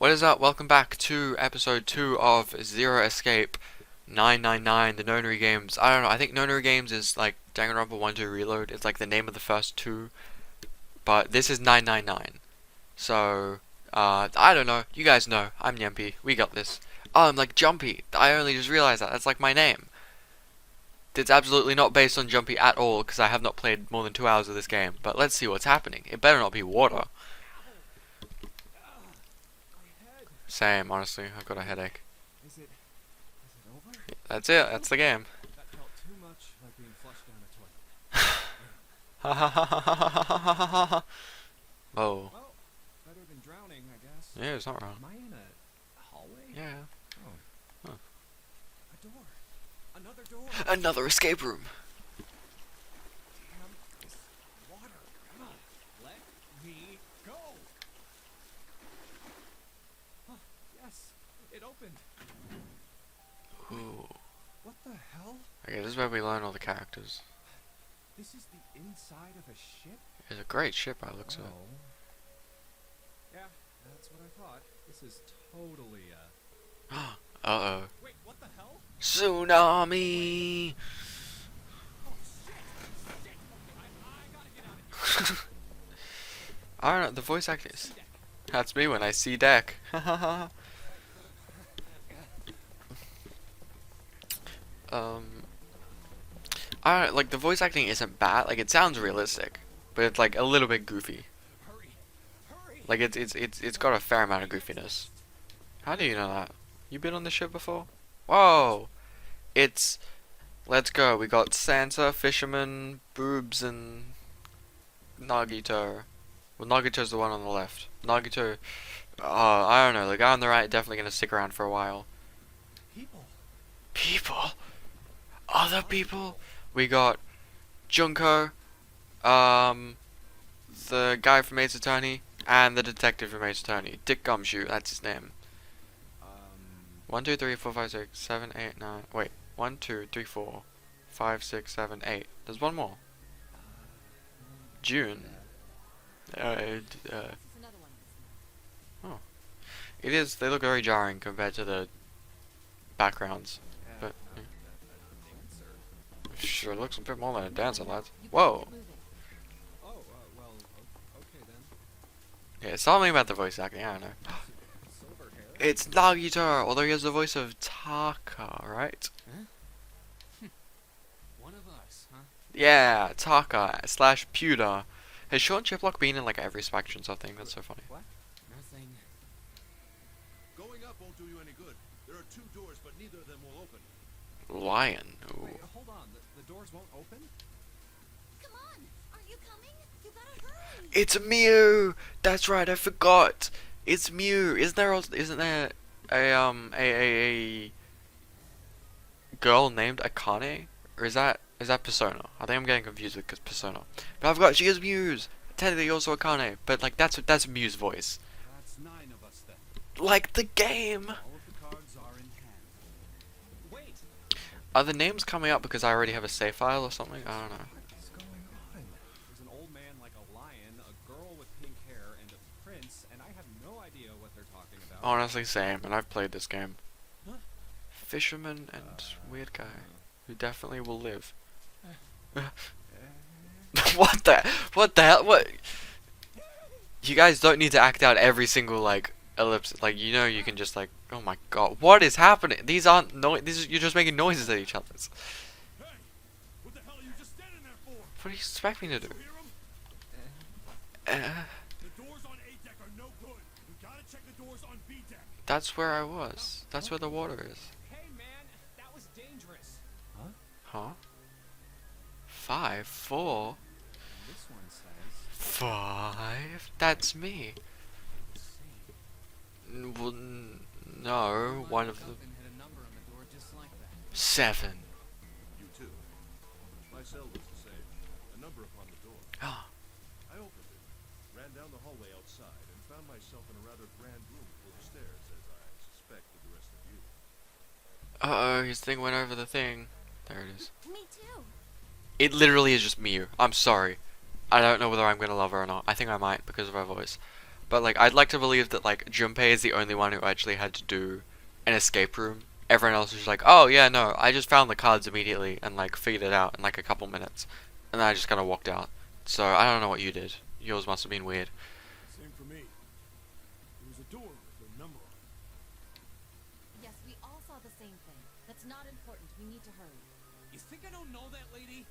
What is up? Welcome back to episode 2 of Zero Escape 999, the Nonary Games. I don't know, I think Nonary Games is like Danganronpa 1 2 Reload. It's like the name of the first two, but this is 999. So, I don't know. You guys know. I'm Nyempy. We got this. Oh, I'm like Jumpy. I only just realized that. That's like my name. It's absolutely not based on Jumpy at all, because I have not played more than 2 hours of this game. But let's see what's happening. It better not be water. Same, honestly. I've got a headache. Is it over? That's it. That's the game. That felt too much like being flushed down a toilet. Ha ha ha ha ha ha ha ha. Oh. Well, better than drowning, I guess. Yeah, it's not wrong. Am I in a hallway? Yeah. Oh. Huh. A door. Another door. Another escape room. Damn this water. Let me go. Huh, yes, it opened. Ooh. What the hell? Okay, this is where we learn all the characters. This is the inside of a ship? It's a great ship, I looks at. Yeah, that's what I thought. This is totally, Uh-oh. Wait, what the hell? Tsunami! Oh, shit! Shit! I gotta get out of here. I don't know, the voice acting is... That's me when I see deck. I don't know, like, the voice acting isn't bad. Like, it sounds realistic, but it's, like, a little bit goofy. Hurry! Hurry! Like, it's got a fair amount of goofiness. How do you know that? You been on this ship before? Whoa! It's... Let's go. We got Santa, Fisherman, Boobs, and... Nagito. Well, Nagito's the one on the left. Nagito... I don't know. The guy on the right definitely gonna stick around for a while. People! People? Other people? We got Junko, the guy from Ace Attorney, and the detective from Ace Attorney. Dick Gumshoe, that's his name. 1, 2, 3, 4, 5, 6, 7, 8, 9. Wait, 1, 2, 3, 4, 5, 6, 7, 8. There's one more. June. Oh. It is, they look very jarring compared to the backgrounds. But, yeah. Sure looks a bit more like a dancer, lads. Whoa! Oh, well, okay then. Yeah, it's something about the voice acting, I don't know. Silver hair? It's Nagito, although he has the voice of Taka, right? Huh? One of us, huh? Yeah, Taka slash Pewter. Has Sean Chiplock been in like every Spike Chunsoft thing? That's so funny. What? Nothing. Going up won't do you any good. There are 2 doors, but neither of them will open. Lion. Ooh. Wait, hold on. The doors won't open? Come on! Aren't you coming? You gotta hurry! It's Mew! That's right, I forgot! It's Mew! Isn't there a girl named Akane? Or is that Persona? I think I'm getting confused with Persona. But I forgot she is Mew's! Technically also Akane, but like that's Mew's voice. That's 9 of us then. Like the game! All of the cards are in hand. Wait! Are the names coming up because I already have a save file or something? I don't know. What is going on? There's an old man like a lion, a girl with pink hair, and a prince, and I have no idea what they're talking about. Honestly, same, and I've played this game. Huh? Fisherman and weird guy who definitely will live. What the hell? What? You guys don't need to act out every single like ellipse. Like you know, you can just like, oh my god, what is happening? These aren't you're just making noises at each other. Hey! What the hell are you just standing there for? What do you expect me to do? You hear 'em? The doors on A deck are no good. We gotta check the doors on B deck. That's where I was. That's where the water is. Hey man, that was dangerous. Huh? 5, 4, This one says. 5. That's me. Well, no, one of them. Hit a number on the door just like that. 7. You too. My cell was the same. A number upon the door. Ah. I opened it, ran down the hallway outside, and found myself in a rather grand room full of stairs, as I suspect with the rest of you. Uh-oh, his thing went over the thing. There it is. Me too. It literally is just Miu. I'm sorry. I don't know whether I'm gonna love her or not. I think I might because of her voice. But like, I'd like to believe that like Junpei is the only one who actually had to do an escape room. Everyone else was just like, oh yeah, no, I just found the cards immediately and like figured it out in like a couple minutes, and then I just kind of walked out. So I don't know what you did. Yours must have been weird. Same for me. There was a door with a number on it. Yes, we all saw the same thing. That's not important. We need to hurry. You think I don't know that lady?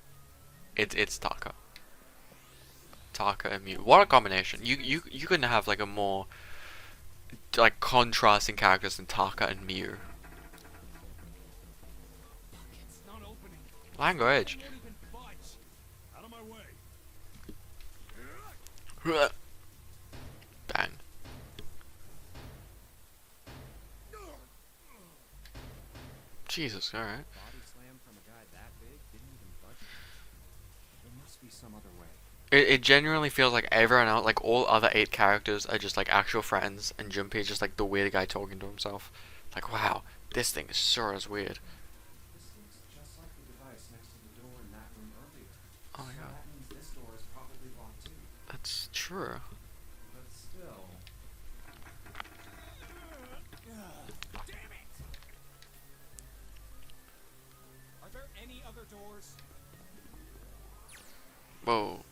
It's Taka. Taka and Mew. What a combination. You couldn't have like a more like contrasting characters than Taka and Mew. It's not opening. Language. It won't even budge. Out of my way. Bang. Jesus, alright. Body slam from a guy that big didn't even budge. There must be some other way. It genuinely feels like everyone else, like all other 8 characters are just like actual friends, and Junpei is just like the weird guy talking to himself. Like, wow, this thing is sure as weird. This looks just like the device next to the door in that room earlier. Oh my god. That means this door is probably locked too. That's true. But still. Damn it! Are there any other doors? Whoa.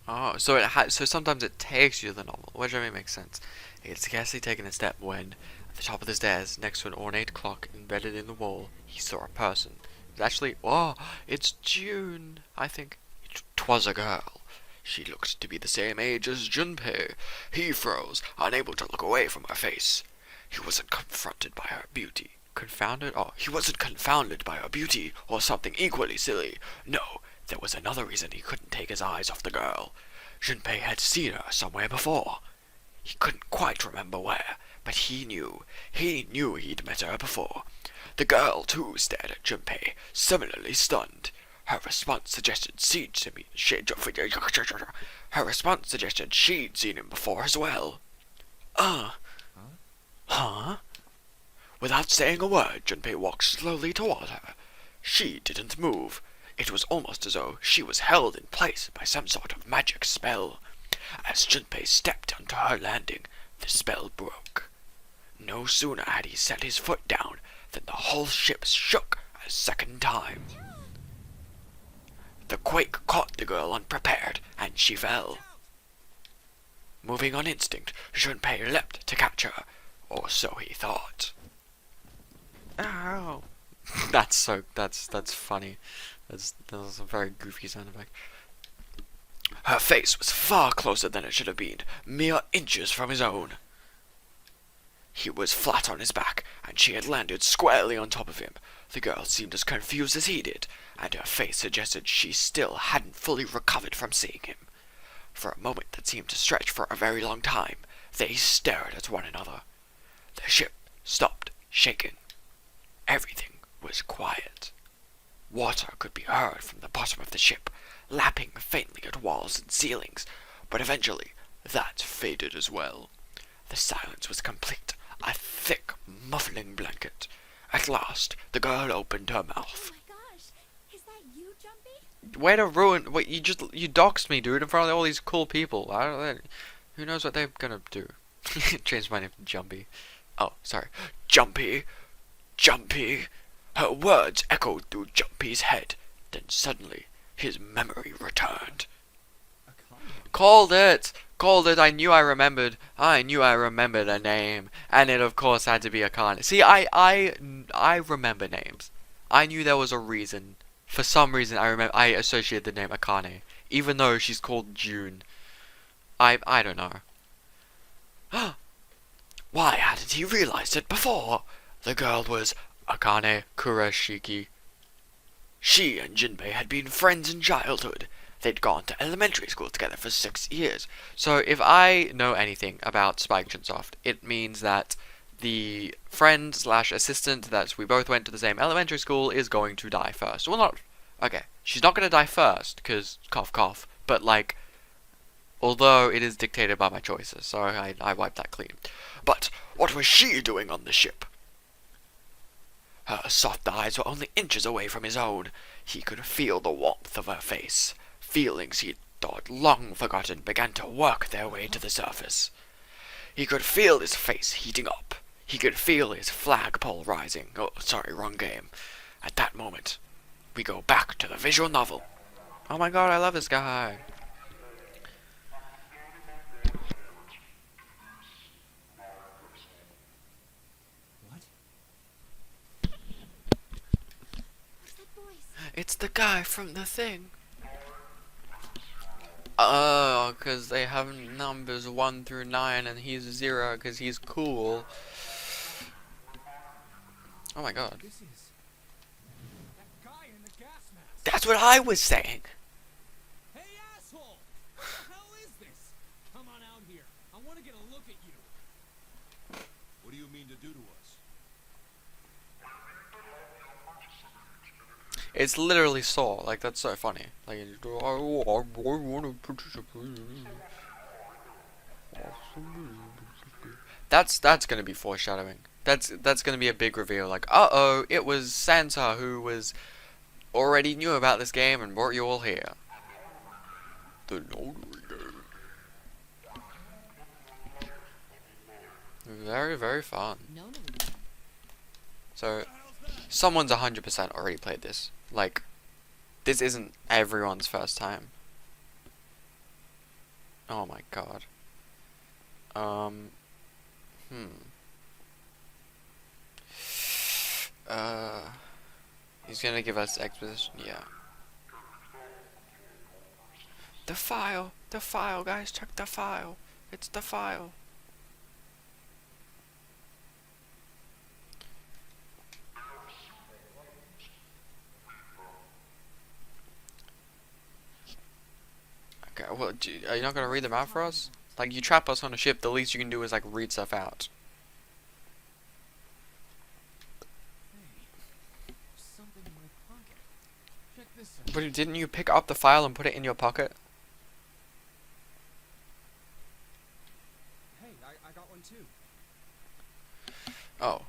Oh, so so sometimes it takes you to the novel, which I mean makes sense. He had scarcely taken a step when, at the top of the stairs, next to an ornate clock embedded in the wall, he saw a person. It was actually, oh, it's June, I think. 'Twas a girl. She looked to be the same age as Junpei. He froze, unable to look away from her face. He wasn't confronted by her beauty. Confounded? Oh, he wasn't confounded by her beauty, or something equally silly. No, there was another reason he couldn't take his eyes off the girl. Junpei had seen her somewhere before. He couldn't quite remember where, but he knew he'd met her before. The girl, too, stared at Junpei, similarly stunned. Her response suggested she'd seen him before as well. Huh? Without saying a word, Junpei walked slowly toward her. She didn't move. It was almost as though she was held in place by some sort of magic spell. As Junpei stepped onto her landing, the spell broke. No sooner had he set his foot down than the whole ship shook a second time. The quake caught the girl unprepared, and she fell. Moving on instinct, Junpei leapt to catch her, or so he thought. Ow! That's funny. That's a very goofy sound effect. Her face was far closer than it should have been, mere inches from his own. He was flat on his back, and she had landed squarely on top of him. The girl seemed as confused as he did, and her face suggested she still hadn't fully recovered from seeing him. For a moment that seemed to stretch for a very long time, they stared at one another. The ship stopped shaking. Everything was quiet. Water could be heard from the bottom of the ship, lapping faintly at walls and ceilings, but eventually that faded as well. The silence was complete, a thick, muffling blanket. At last, the girl opened her mouth. Oh my gosh, is that you, Jumpy? Way to ruin! Wait, you doxed me, dude, in front of all these cool people. Who knows what they're gonna do? Changed my name to Jumpy. Oh, sorry, Jumpy, Jumpy. Her words echoed through Jumpy's head. Then suddenly, his memory returned. A condom. Called it! Called it! I knew I remembered a name. And it of course had to be Akane. See, I remember names. I knew there was a reason. For some reason I associated the name Akane. Even though she's called June. I don't know. Why hadn't he realized it before? The girl was Akane Kurashiki. She and Jinbei had been friends in childhood. They'd gone to elementary school together for 6 years. So if I know anything about Spike Chunsoft, it means that the friend slash assistant that we both went to the same elementary school is going to die first. Well, not... Okay, she's not going to die first, because cough cough, but like... Although it is dictated by my choices, so I wiped that clean. But what was she doing on the ship? Her soft eyes were only inches away from his own. He could feel the warmth of her face. Feelings he'd thought long forgotten began to work their way to the surface. He could feel his face heating up. He could feel his flagpole rising. Oh, sorry, wrong game. At that moment, we go back to the visual novel. Oh my god, I love this guy. What? Who's that voice? It's the guy from the thing. Oh, because they have numbers 1 through 9 and he's 0 because he's cool. Oh my god. This is that guy in the gas mask. That's what I was saying. Hey, asshole! What the hell is this? Come on out here. I want to get a look at you. What do you mean to do to us? It's literally Saw. Like, that's so funny. Like, that's gonna be foreshadowing. That's gonna be a big reveal. Like, uh-oh, it was Santa who was already knew about this game and brought you all here. The notary game. Very, very fun. No. So, someone's 100% already played this. Like, this isn't everyone's first time. Oh my god. He's gonna give us exposition, yeah. The file, guys, check the file. It's the file. Okay, well, are you not gonna read them out for us? Like, you trap us on a ship, the least you can do is, like, read stuff out. Hey, there's something in my pocket. Check this out. But didn't you pick up the file and put it in your pocket? Hey, I got one too. Oh.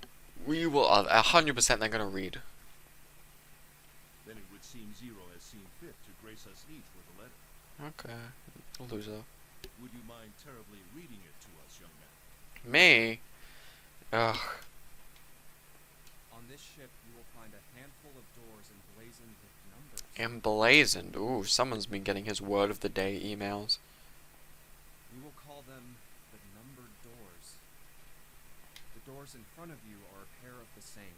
We will 100% they're gonna read. Then it would seem Zero has seen fit to grace us each with a letter. Okay. Loser. Would you mind terribly reading it to us, young man? Me? Ugh. On this ship, you will find a handful of doors emblazoned with numbers. Emblazoned. Ooh, someone's been getting his word of the day emails. We will call them the numbered doors. The doors in front of you are a pair of the same.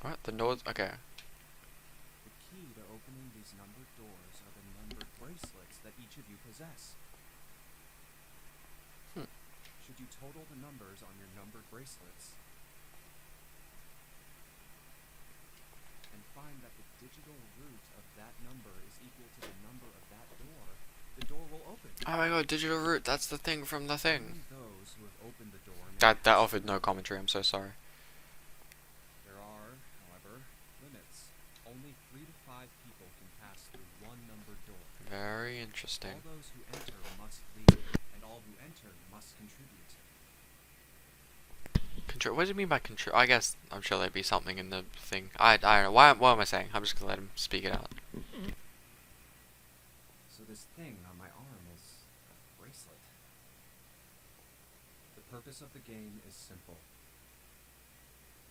What? The doors? Okay. The key to opening these numbered doors are the numbered bracelets that each of you possess. Should you total the numbers on your numbered bracelets and find that the digital root of that number is equal to the number of that door, the door will open. Oh my god, digital root, that's the thing from the thing. Only those who have opened the door may That pass offered through. no commentary, I'm so sorry. There are, however, limits. Only 3 to 5 people can pass through one numbered door. Very interesting. All those who enter must leave, and all who enter must contribute. Control. What do you mean by control? I guess I'm sure there'd be something in the thing. I don't know. What am I saying? I'm just gonna let him speak it out. So this thing on my arm is a bracelet. The purpose of the game is simple.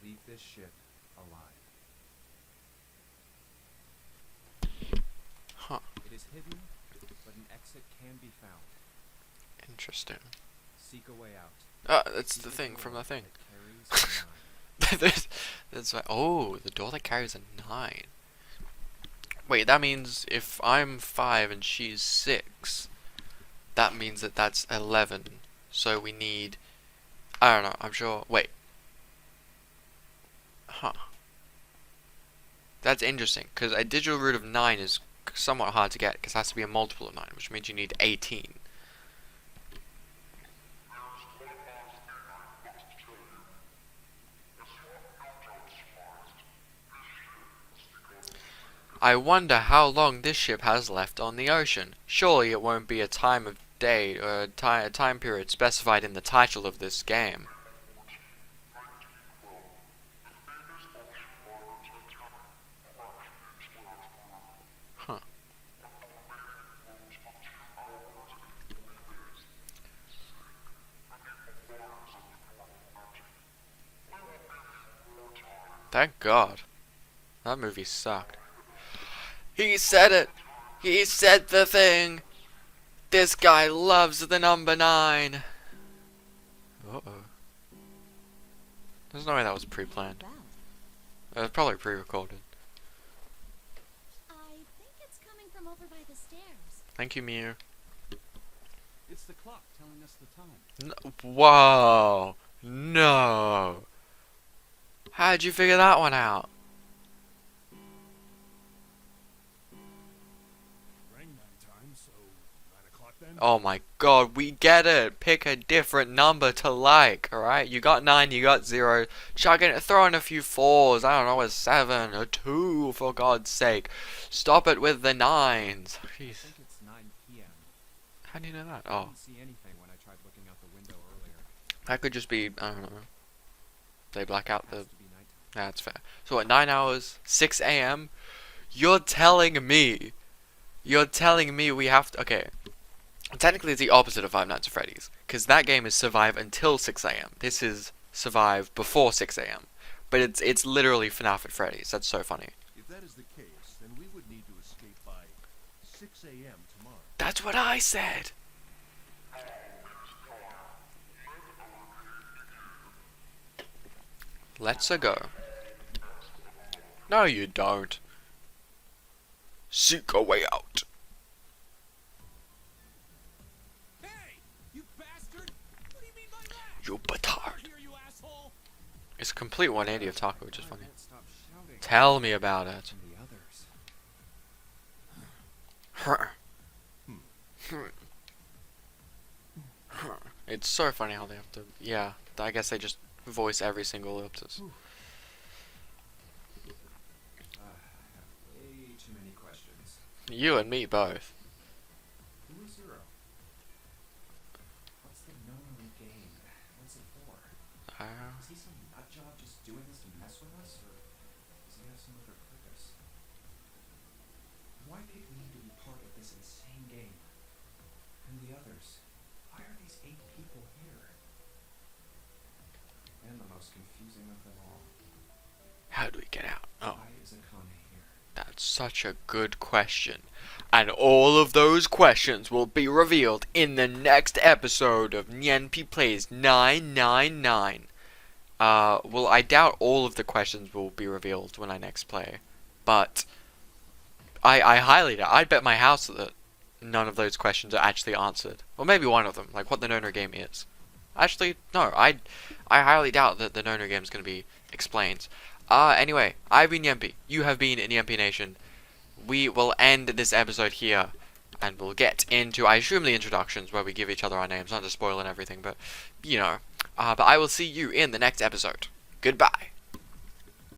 Leave this ship alive. Huh. It is hidden, but an exit can be found. Interesting. Seek a way out. It's Seek the a thing door from the thing. that carries a 9. That's right. Oh, the door that carries a 9. Wait, that means if I'm 5 and she's 6, that means that that's 11. So we need... I don't know, I'm sure... Wait. Huh. That's interesting, because a digital root of 9 is somewhat hard to get, because it has to be a multiple of 9, which means you need 18. I wonder how long this ship has left on the ocean. Surely it won't be a time of day or a time period specified in the title of this game. Huh. Thank God. That movie sucked. He said it! He said the thing! This guy loves the number 9! Uh-oh. There's no way that was pre-planned. It was probably pre-recorded. I think it's coming from over by the stairs. Thank you, Mew. It's the clock telling us the time. Whoa! No! How'd you figure that one out? Rang 9 times, so 9 o'clock then? Oh my God, we get it! Pick a different number to like, alright? You got 9, you got 0. Chuck in, throw in a few 4s, I don't know, a 7, a 2, for God's sake. Stop it with the 9s. I Jeez. think it's 9 p.m. How do you know that? I Oh, didn't see anything when I tried looking out the window earlier. that could just be, I don't know. They black out It the... has to be nighttime. That's fair. So what, 9 hours, 6 a.m.? You're telling me we have to... Okay. Technically it's the opposite of Five Nights at Freddy's. Because that game is survive until 6 a.m. This is survive before 6 a.m. But it's literally FNAF at Freddy's. That's so funny. If that is the case, then we would need to escape by 6 a.m. tomorrow. That's what I said! Let's-a go. No, you don't. Seek a way out. Hey! You bastard! What do you mean by that? You petard. Here, you asshole! It's a complete 180 of Taco, which is I funny. won't stop shouting. Tell me about it. And the others. It's so funny how they have to... Yeah, I guess they just voice every single ellipsis. Way too many questions. You and me both. Who is Zero? What's the known game? What's it for? Is he some nutjob just doing this to mess with us, or does he have some other purpose? Why pick me to be part of this insane game? And the others? Why are these 8 people here? And the most confusing of them all. How do we get out? Oh, Why is Akane here? that's such a good question. And all of those questions will be revealed in the next episode of Nyenpi Plays 999. Well, I doubt all of the questions will be revealed when I next play. But I highly doubt. I'd bet my house that none of those questions are actually answered. Or maybe one of them, like what the Nono game is. Actually, no, I highly doubt that the Nono game is going to be explained. Anyway, I've been Yempi. You have been in Yempi Nation. We will end this episode here. And we'll get into, I assume, the introductions where we give each other our names. Not to spoil and everything, but, you know. But I will see you in the next episode. Goodbye.